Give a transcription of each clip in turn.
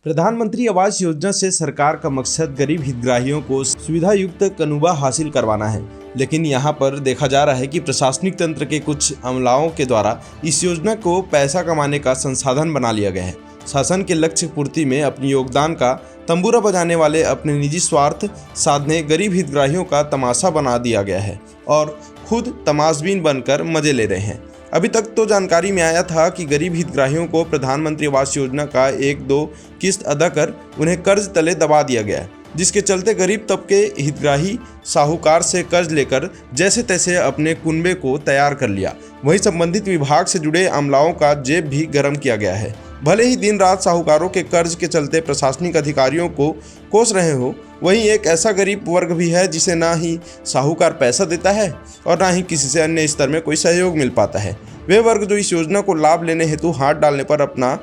प्रधानमंत्री आवास योजना से सरकार का मकसद गरीब हितग्राहियों को सुविधा युक्त कनुबा हासिल करवाना है, लेकिन यहाँ पर देखा जा रहा है कि प्रशासनिक तंत्र के कुछ अमलाओं के द्वारा इस योजना को पैसा कमाने का संसाधन बना लिया गया है। शासन के लक्ष्य पूर्ति में अपनी योगदान का तंबूरा बजाने वाले अपने निजी स्वार्थ साधने गरीब हितग्राहियों का तमाशा बना दिया गया है और खुद तमाशबीन बनकर मजे ले रहे हैं। अभी तक तो जानकारी में आया था कि गरीब हितग्राहियों को प्रधानमंत्री आवास योजना का 1-2 किस्त अदा कर उन्हें कर्ज तले दबा दिया गया है, जिसके चलते गरीब तबके हितग्राही साहूकार से कर्ज लेकर जैसे तैसे अपने कुनबे को तैयार कर लिया। वहीं संबंधित विभाग से जुड़े अमलाओं का जेब भी गर्म किया गया है। भले ही दिन रात साहूकारों के कर्ज के चलते प्रशासनिक अधिकारियों को कोस रहे हो, वहीं एक ऐसा गरीब वर्ग भी है जिसे ना ही साहूकार पैसा देता है और ना ही किसी से अन्य स्तर में कोई सहयोग मिल पाता है। वे वर्ग जो इस योजना को लाभ लेने हेतु हाथ डालने पर अपना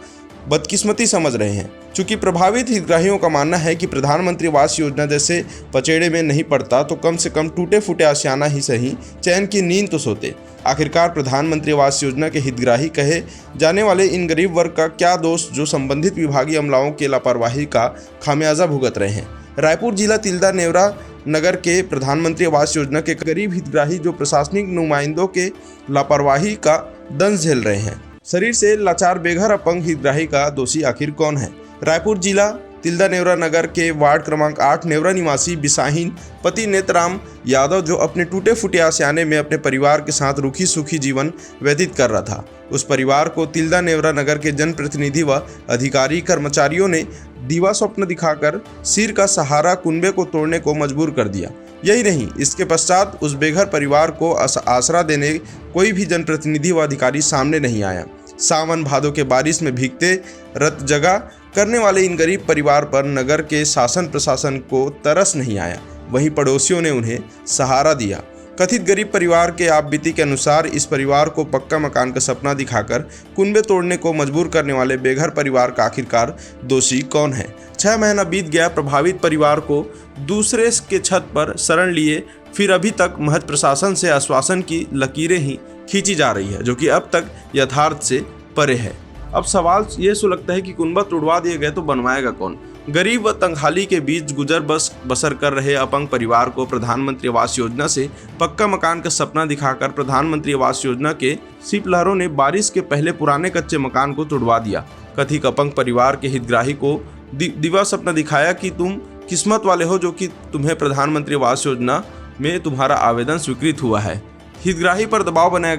बदकिस्मती समझ रहे हैं। चूंकि प्रभावित हितग्राहियों का मानना है कि प्रधानमंत्री आवास योजना जैसे पचेड़े में नहीं पड़ता तो कम से कम टूटे फूटे आशियाना ही सही चैन की नींद तो सोते। आखिरकार प्रधानमंत्री आवास योजना के हितग्राही कहे जाने वाले इन गरीब वर्ग का क्या दोष जो संबंधित विभागीय अमलाओं के लापरवाही का खामियाजा भुगत रहे हैं। रायपुर जिला तिल्दा नेवरा नगर के प्रधानमंत्री आवास योजना के गरीब हितग्राही जो प्रशासनिक नुमाइंदों के लापरवाही का दंश झेल रहे हैं। शरीर से लाचार बेघर अपंग हितग्राही का दोषी आखिर कौन है? रायपुर जिला तिल्दा नेवरा नगर के वार्ड क्रमांक 8 नेवरा निवासी बिसाहीन पति नेतराम यादव जो अपने टूटे फूटे आशियाने में अपने परिवार के साथ रूखी सूखी जीवन व्यतीत कर रहा था, उस परिवार को तिल्दा नेवरा नगर के जनप्रतिनिधि व अधिकारी कर्मचारियों ने दीवा स्वप्न दिखाकर सिर का सहारा कुनबे को तोड़ने को मजबूर कर दिया। यही नहीं, इसके पश्चात उस बेघर परिवार को आसरा देने कोई भी जनप्रतिनिधि व अधिकारी सामने नहीं आया। सावन भादों के बारिश में भीगते रत जगह करने वाले इन गरीब परिवार पर नगर के शासन प्रशासन को तरस नहीं आया। वहीं पड़ोसियों ने उन्हें सहारा दिया। कथित गरीब परिवार के आपबीती के अनुसार इस परिवार को पक्का मकान का सपना दिखाकर कुनबे तोड़ने को मजबूर करने वाले बेघर परिवार का आखिरकार दोषी कौन है? 6 महीना बीत गया, प्रभावित परिवार को दूसरे के छत पर शरण लिए फिर अभी तक महज प्रशासन से आश्वासन की लकीरें ही खींची जा रही है, जो कि अब तक यथार्थ से परे है। अब सवाल ये सुलगता है कि कुनबा तोड़वा दिए गए तो बनवाएगा कौन? गरीब व तंगहाली के बीच गुजर बसर कर रहे अपंग परिवार को प्रधानमंत्री आवास योजना से पक्का मकान का सपना दिखाकर प्रधानमंत्री आवास योजना के शीतलहरों ने बारिश के पहले पुराने कच्चे मकान को तोड़वा दिया। कथित अपंग परिवार के हितग्राही को दिवा सपना दिखाया कि तुम किस्मत वाले हो जो कि तुम्हें प्रधानमंत्री आवास योजना में तुम्हारा आवेदन स्वीकृत हुआ है। हितग्राही पर दबाव बनाया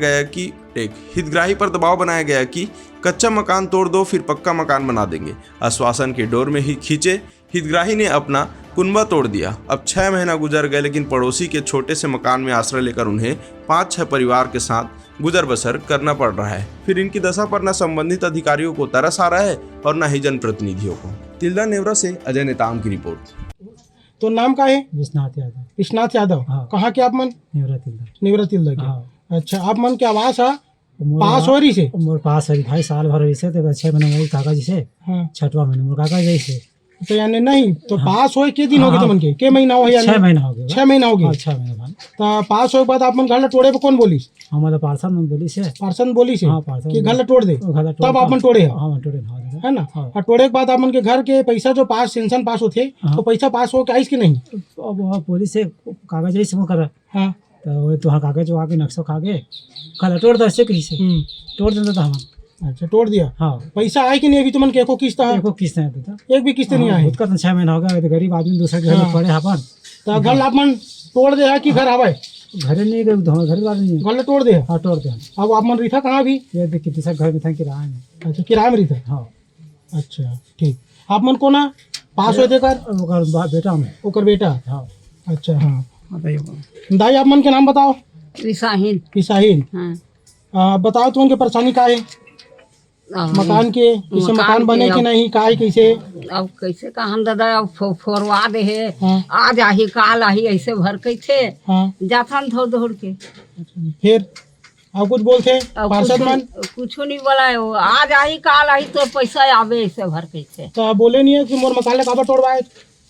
गया कि कच्चा मकान तोड़ दो फिर पक्का मकान बना देंगे। आश्वासन के डोर में ही खींचे हितग्राही ने अपना कुनबा तोड़ दिया। अब 6 महीना गुजर गए, लेकिन पड़ोसी के छोटे से मकान में आश्रय लेकर उन्हें 5-6 परिवार के साथ गुजर बसर करना पड़ रहा है। फिर इनकी दशा पर न संबंधित अधिकारियों को तरस आ रहा है और न ही जनप्रतिनिधियों को। तिल्दा नेवरा से अजय नेताम की रिपोर्ट। तो नाम का है? विश्वनाथ यादव। विश्वनाथ यादव। हाँ। कहाँ के आप मन? नेवरा तिल्दा के। हाँ। अच्छा, आप मन के आवास है पास हो रही से? मोर पास है भाई, साल भर रही से तो 6 महीने मोर काका जी से। हाँ। 6वां महीने मोर काका जी से। तो यानी नहीं तो हाँ। पास हो के दिन हो गए तो मन के महीना हो? 6 महीना हो गए। 6 महीना हो गए। 6 महीना भाई। तो पास हो के बाद आप मन घर तोड़े पे कौन बोली? हमारे पार्सन में बोली से। पार्सन बोली से? हाँ, पार्सन कि घर तोड़ दे तब आप मन तोड़े? हाँ, तोड़े है ना। और तोड़े के बाद आप मन के घर के पैसा जो पास सेंशन पास होते तो पैसा पास हो के आइस कि नहीं? अब पुलिस से कागज ऐसे वो कर। हाँ, तो तो हाँ कागज जो आके नक्शा खाके कल तोड़ दो से कहीं से तोड़ देता था हम। अच्छा, तोड़ दिया। हाँ। पैसा आए कि नहीं? अभी तुमन के एको किस्त है? एको किस्त नहीं देता। एक भी किस्त नहीं आए? खुद का तो 6 महीना हो गया, तो गरीब आदमी दूसरे घर में पड़े अपन। तो घर आप मन तोड़ दे है कि घर आवे? घर नहीं गए, घर वाले नहीं। घर तोड़ दे? हाँ, तोड़ दे। अब आप मन रही था कहाँ भी? ये देख कितने सब घर में था, किराए में। अच्छा, किराए में रही था? हाँ। अच्छा, ठीक। आप मन को ना पास हो देकर बेटा में ओकर बेटा? हाँ। अच्छा, हाँ दाई, आप मन के नाम बताओ। विसाहीन। हाँ। बताओ तो उनके परेशानी का है? मकान के किसे मकान बने कि नहीं का है कैसे? अब कैसे का हम दादा अब फोरवा दे है। हाँ। आज आही काल आही ऐसे भर कैसे हाँ। जाथन दौड़ के। फिर आप कुछ बोलते पार्षद मन? कुछ नहीं बोला है, आज आही काल आही तो पैसा आवे ऐसे भर कैसे। तो आप बोले नहीं है कि मोर मकान काबर तोड़वाए?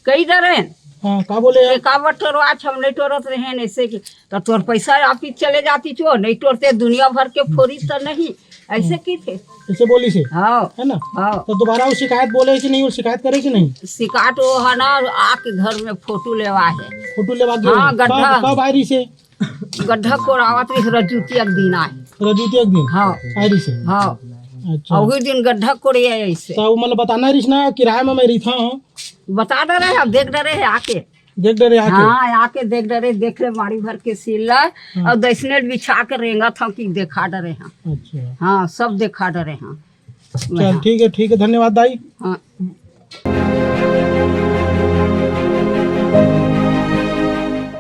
कई डरे हाँ, का बोले है? काबर तोड़वा हम नहीं तोड़त रहे ऐसे की तो तोर पैसा आप ही चले जाती चो नहीं तोड़ते दुनिया भर के फोरी तो नहीं ऐसे की थे। ऐसे बोली से हाँ है ना। हाँ तो दोबारा वो शिकायत बोले कि नहीं, वो शिकायत करे कि नहीं? शिकायत वो है ना आके घर में फोटो लेवा है। फोटो लेवा के हाँ, गड्ढा। कब आई से? गड्ढा कोड़ावत रही रजूतिया के दिन आए। रजूती एक दिन हाँ आई से। हाँ अच्छा, वही दिन गड्ढा कोड़े ऐसे तो मतलब बताना रही ना किराए में मैं रही था। बता डरे है, देख डरे है आके। देख डरे आके। हाँ आके देख डरे, देख ले माड़ी भर के सिल और दसने बिछा के रेंगा था कि देखा डरे हैं। अच्छा हाँ सब देखा डरे हैं। चल ठीक है धन्यवाद दाई। हाँ